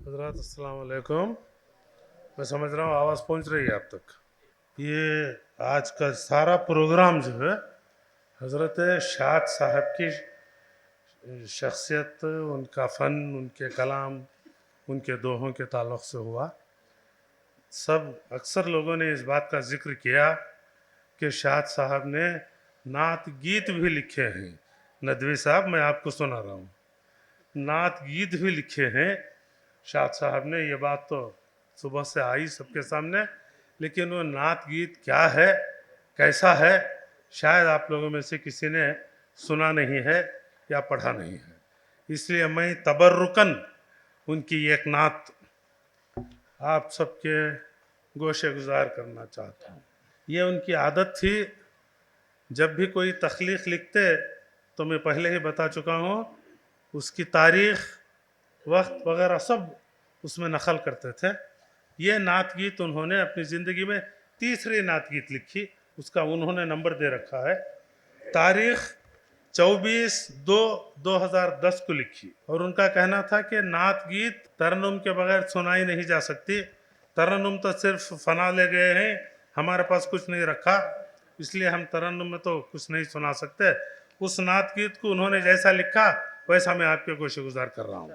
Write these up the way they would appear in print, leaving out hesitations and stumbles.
हजरत अस्सलाम वालेकुम। मैं समझ रहा हूँ आवाज़ पहुँच रही है आप तक। ये आज का सारा प्रोग्राम जो है हजरत शाद साहब की शख्सियत, उनका फ़न, उनके कलाम, उनके दोहों के ताल्लुक़ से हुआ। सब अक्सर लोगों ने इस बात का जिक्र किया कि शाद साहब ने नात गीत भी लिखे हैं। नदवी साहब, मैं आपको सुना रहा हूँ, नात गीत भी लिखे हैं शाद साहब ने। ये बात तो सुबह से आई सबके सामने, लेकिन वो नात गीत क्या है, कैसा है, शायद आप लोगों में से किसी ने सुना नहीं है या पढ़ा नहीं है। इसलिए मैं तबर्रुकन उनकी एक नात आप सबके गोशे गुजार करना चाहता हूँ। ये उनकी आदत थी, जब भी कोई तख्लीक़ लिखते तो मैं पहले ही बता चुका हूँ, उसकी तारीख़, वक्त वगैरह सब उसमें नकल करते थे। ये नात गीत उन्होंने अपनी ज़िंदगी में तीसरी नात गीत लिखी, उसका उन्होंने नंबर दे रखा है। तारीख़ 24/2/2010 को लिखी, और उनका कहना था कि नात गीत तरन्नुम के बगैर सुनाई नहीं जा सकती। तरन्नुम तो सिर्फ फना ले गए हैं, हमारे पास कुछ नहीं रखा, इसलिए हम तरन्नुम में तो कुछ नहीं सुना सकते। उस नात गीत को उन्होंने जैसा लिखा वैसा मैं आपके गोशे गुजार कर रहा हूँ,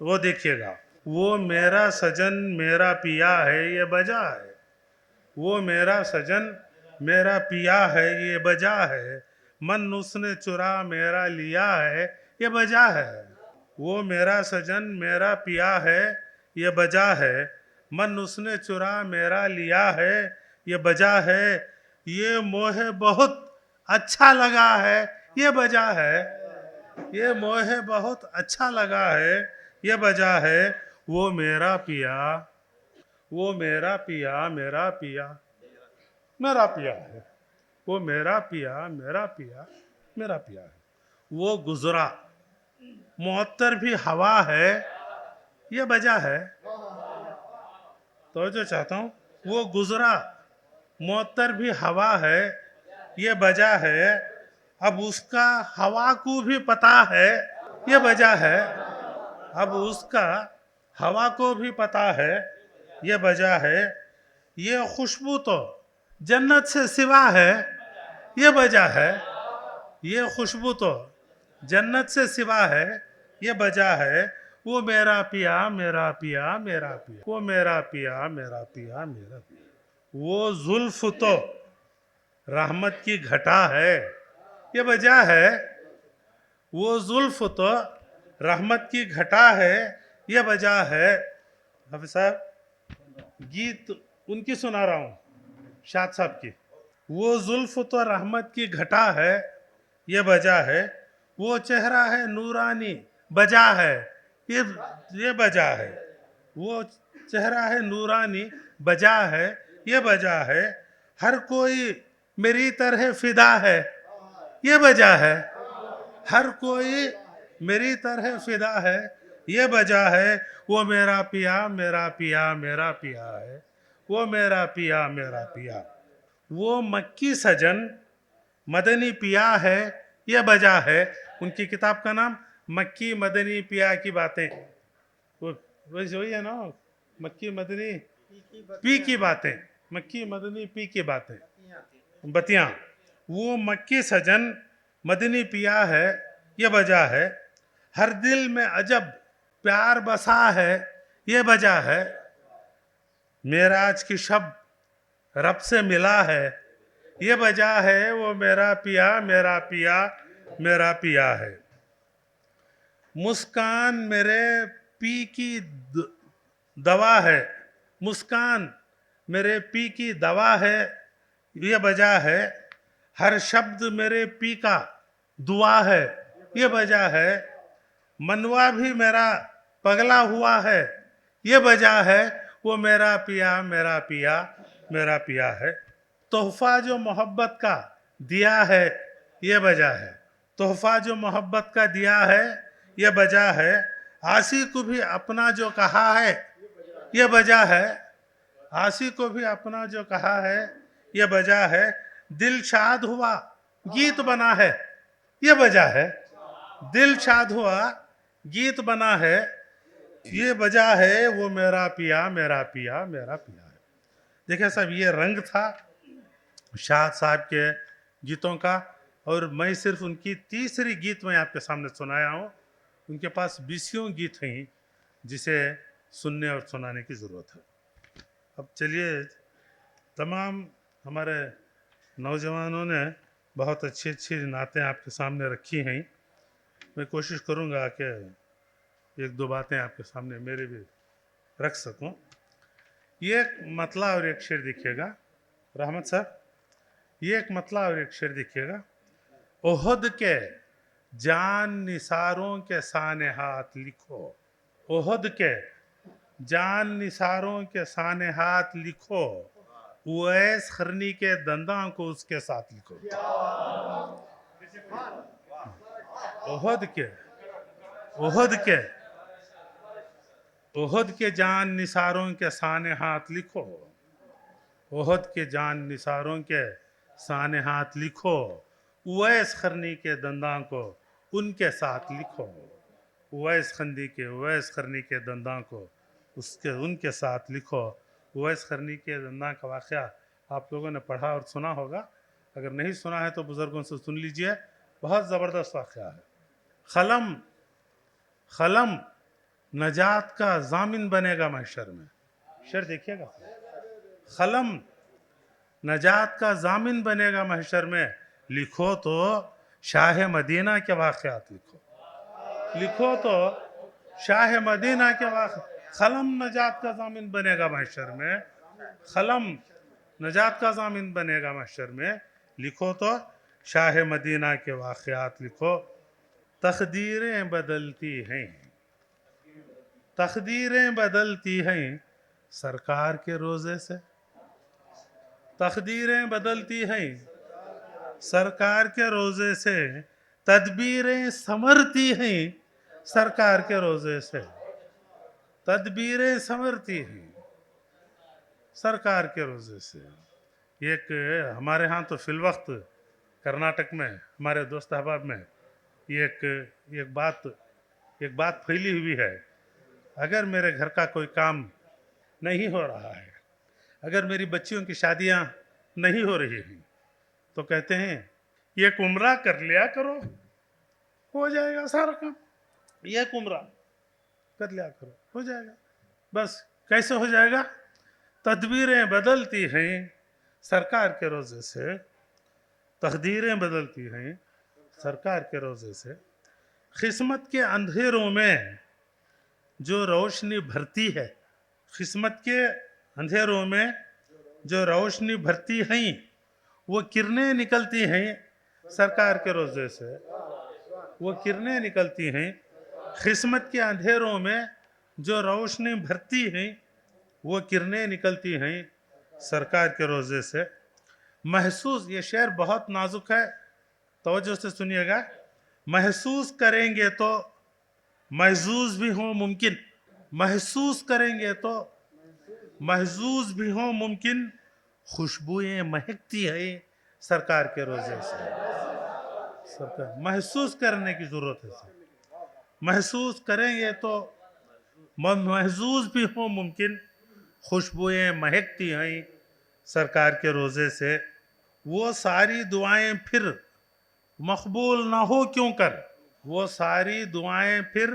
वो देखिएगा। वो मेरा सजन मेरा पिया है ये बजा है, वो मेरा सजन मेरा पिया है ये बजा है, मन उसने चुरा मेरा लिया है ये बजा है। वो मेरा सजन मेरा पिया है ये बजा है, मन उसने चुरा मेरा लिया है ये बजा है, ये मोहे बहुत अच्छा लगा है ये बजा है, ये मोहे बहुत अच्छा लगा है ये बजा है। वो मेरा पिया, वो मेरा पिया, मेरा पिया, मेरा पिया है, वो मेरा पिया, मेरा पिया, मेरा पिया है। वो गुजरा मुअत्तर भी हवा है ये बजा है। तो जो चाहता हूँ, वो गुजरा मुअत्तर भी हवा है ये बजा है, अब उसका हवा को भी पता है ये बजा है, अब उसका हवा को भी पता है ये बजा है। ये खुशबू तो जन्नत से सिवा है ये बजा है, ये खुशबू तो जन्नत से सिवा है ये बजा है। वो मेरा पिया मेरा पिया मेरा पिया, वो मेरा पिया मेरा पिया मेरा पिया, वो जुल्फ तो रहमत की घटा है ये बजा है, वो जुल्फ तो रहमत की घटा है ये बजा है। हाफिज साहब, गीत उनकी सुना रहा हूँ, शाद साहब की। वो जुल्फ तो रहमत की घटा है ये बजा है, वो चेहरा है नूरानी बजा है ये बजा है, वो चेहरा है नूरानी बजा है ये बजा है, हर कोई मेरी तरह फिदा है ये बजा है, हर कोई मेरी तरह फिदा है ये बजा है। वो मेरा पिया मेरा पिया मेरा पिया है, वो मेरा पिया मेरा पिया, वो मक्की सजन मदनी पिया है ये बजा है। उनकी किताब का नाम मक्की मदनी पिया की बातें, वो वैसे वही है ना, मक्की मदनी पी की बातें, मक्की मदनी पी की बातें, बतियाँ। वो मक्की सजन मदनी पिया है ये बजा है, हर दिल में अजब प्यार बसा है ये बजा है, मेराज की शब रब से मिला है ये बजा है। वो मेरा पिया मेरा पिया मेरा पिया है, मुस्कान मेरे पी की दवा है, मुस्कान मेरे पी की दवा है ये बजा है, हर शब्द मेरे पी का दुआ है ये बजा है, मनवा भी मेरा पगला हुआ है ये बजा है। वो मेरा पिया मेरा पिया मेरा पिया है, तोहफा जो मोहब्बत का दिया है ये बजा है, तोहफा जो मोहब्बत का दिया है ये बजा है, आसी को भी अपना जो कहा है ये बजा है, आसी को भी अपना जो कहा है ये बजा है, दिल शाद हुआ गीत बना है ये बजा है, दिल शाद हुआ गीत बना है, ये वजह है वो मेरा पिया मेरा पिया मेरा पिया है। देखिए साहब, ये रंग था शाद साहब के गीतों का, और मैं सिर्फ उनकी तीसरी गीत मैं आपके सामने सुनाया हूँ। उनके पास 20 गीत हैं जिसे सुनने और सुनाने की ज़रूरत है। अब चलिए, तमाम हमारे नौजवानों ने बहुत अच्छी अच्छी नातें आपके सामने रखी हैं। मैं कोशिश करूँगा कि एक दो बातें आपके सामने मेरे भी रख सकूं। ये एक मतला और एक शेर देखिएगा रहमत साहब, ये एक मतला और एक शेर देखिएगा। ओहद के जान निसारों के साने हाथ लिखो, ओहद के जान निसारों के साने हाथ लिखो, उवैस खरनी के दंदा को उसके साथ लिखो। ओहद के ओहद के ओहद के जान निसारों के साने हाथ लिखो, ओहद के जान निसारों के साने हाथ लिखो, उवैस खरनी के दंदा को उनके साथ लिखो, उवैस खरनी के दंदा को उसके उनके साथ लिखो। उवैस खरनी के दंदा का वाक़या आप लोगों ने पढ़ा और सुना होगा, अगर नहीं सुना है तो बुज़ुर्गों से सुन लीजिए, बहुत ज़बरदस्त वाक़या है। खलम खलम नजात का जामिन बनेगा महशर में, शेर देखिएगा। खलम नजात का जामिन बनेगा महशर में, लिखो तो शाह मदीना के वाक़यात लिखो, लिखो तो शाह मदीना के वाक़। खलम नजात का जामिन बनेगा महशर में, खलम नजात का जामिन बनेगा महशर में, लिखो तो शाह मदीना के वाक़यात लिखो। तकदीरें बदलती हैं, तकदीरें बदलती हैं सरकार के रोज़े से, तकदीरें बदलती हैं सरकार के रोज़े से, तदबीरें संवरती हैं सरकार के रोज़े से, तदबीरें संवरती हैं सरकार के रोज़े से। एक हमारे यहाँ तो फिलवक्त कर्नाटक में हमारे दोस्त अहबाब में एक बात फैली हुई है। अगर मेरे घर का कोई काम नहीं हो रहा है, अगर मेरी बच्चियों की शादियां नहीं हो रही हैं, तो कहते हैं एक उम्रा कर लिया करो, हो जाएगा सारा काम। एक उम्रा कर लिया करो, हो जाएगा। बस कैसे हो जाएगा? तदबीरें बदलती हैं सरकार के रोज़े से, तकदीरें बदलती हैं सरकार के रोज़े से। किस्मत के अंधेरों में जो रोशनी भरती है, किस्मत के अंधेरों में जो रोशनी भरती हैं, वो किरणें निकलती हैं सरकार के रोज़े से, वो किरणें निकलती हैं। किस्मत के अंधेरों में जो रोशनी भरती हैं, वो किरणें निकलती हैं सरकार के रोज़े से। महसूस, ये शेर बहुत नाजुक है, तवज्जो से सुनिएगा। महसूस करेंगे तो महजूज भी हो मुमकिन, महसूस करेंगे तो महजूज भी हो मुमकिन, खुशबुएं महकती है सरकार के रोज़े से। सरकार महसूस करने की ज़रूरत है, महसूस करेंगे तो महजूज भी हो मुमकिन, खुशबुएं महकती हैं सरकार के रोज़े से। वो सारी दुआएं फिर मकबूल ना हो क्यों कर, वो सारी दुआएं फिर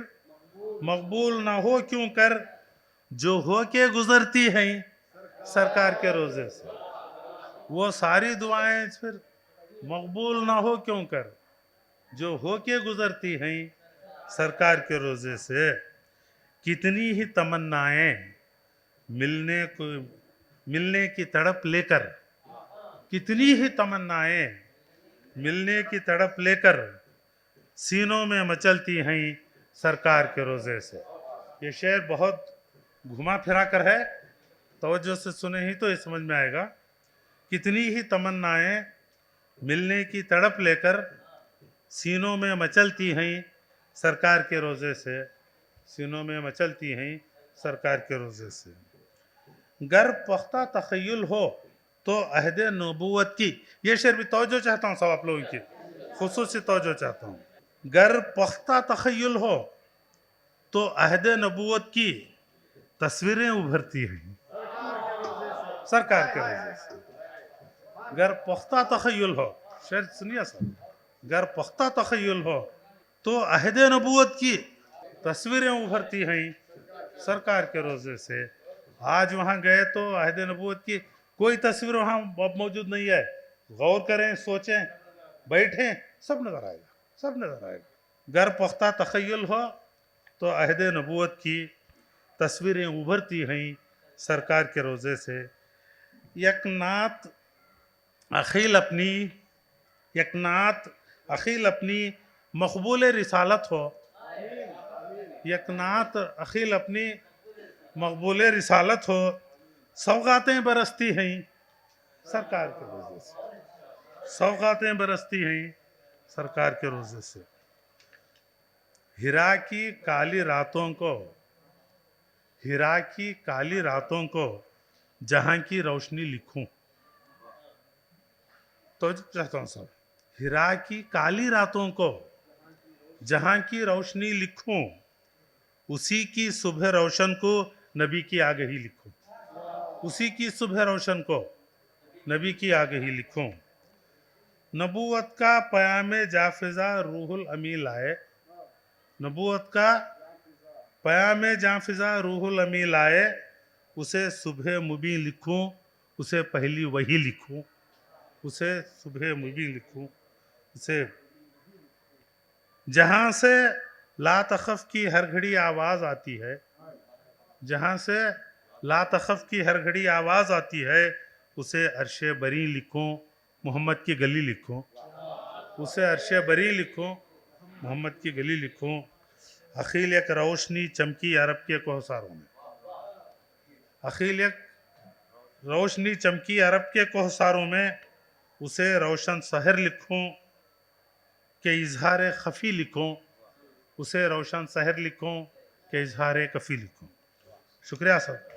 मकबूल ना हो क्यों कर, जो हो के गुजरती हैं सरकार के रोज़े से। वो सारी दुआएं फिर मकबूल ना हो क्यों कर, जो हो के गुजरती हैं सरकार के रोज़े से। कितनी ही तमन्नाएं मिलने की तड़प लेकर, कितनी ही तमन्नाएं मिलने की तड़प लेकर सीनों में मचलती हैं सरकार के रोज़े से। ये शेर बहुत घुमा फिरा कर है, तवज्जो से सुने ही तो ये समझ में आएगा। कितनी ही तमन्नाएं मिलने की तड़प लेकर सीनों में मचलती हैं सरकार के रोज़े से, सीनों में मचलती हैं सरकार के रोज़े से। गर पुख्ता तख़य्युल हो तो अहद नबूवत की, ये शेर भी तवज्जो चाहता हूँ सब आप लोगों की, खुसूसी तवज्जो चाहता हूँ। गर पुख्ता तख़य्युल हो तो अहद नबूवत की तस्वीरें उभरती हैं सरकार के वजह से। अगर पुख्ता तखय्युल हो, शायद सुनिए सर, अगर पुख्ता तखय्युल हो तो अहद नबूवत की तस्वीरें उभरती हैं सरकार के रोजे से। आज वहां गए तो अहद नबूवत की कोई तस्वीर वहां मौजूद नहीं है। गौर करें, सोचें, बैठें, सब नजर आएगा, सब नजर आएगा। गर पुख्ता तखय्युल हो तो अहद नबूवत की तस्वीरें उभरती हैं सरकार के रोजे से। यकनात अखिल अपनी मकबूल रिसालत हो, यकनात अखिल अपनी मकबूल रिसालत हो, सौगातें बरसती हैं सरकार के रोजे से, सौगातें बरसती हैं सरकार के रोजे से। हिरा की काली रातों को जहां की रोशनी लिखूं, तो चाहता हूं सब, हिरा की काली रातों को जहां की रोशनी लिखूं, उसी की सुबह रोशन को नबी की आगही लिखूं, उसी की सुबह रोशन को नबी की आगही लिखूं। नबूवत का पयामे जाफिजा रूहुल अमी लाए, नबूवत का पयामे जाफिजा रूहुल अमी लाए, उसे सुबह मुबी लिखूं, उसे पहली वही लिखूं, उसे सुबह मुबी लिखूं, उसे जहां से ला तखफ की हर घड़ी आवाज आती है, जहां से ला तखफ की हर घड़ी आवाज आती है, उसे अर्शे बरी लिखूं, मोहम्मद की गली लिखूं, उसे अर्शे बरी लिखूं, मोहम्मद की गली लिखूं। अखिल एक रोशनी चमकी अरब के कोहसारों में, अखिल एक रोशनी चमकी अरब के कोहसारों में, उसे रोशन सहर लिखूं के इजहार खफी लिखूं, उसे रोशन सहर लिखूं के इजहार कफ़ी लिखूं। शुक्रिया साहब।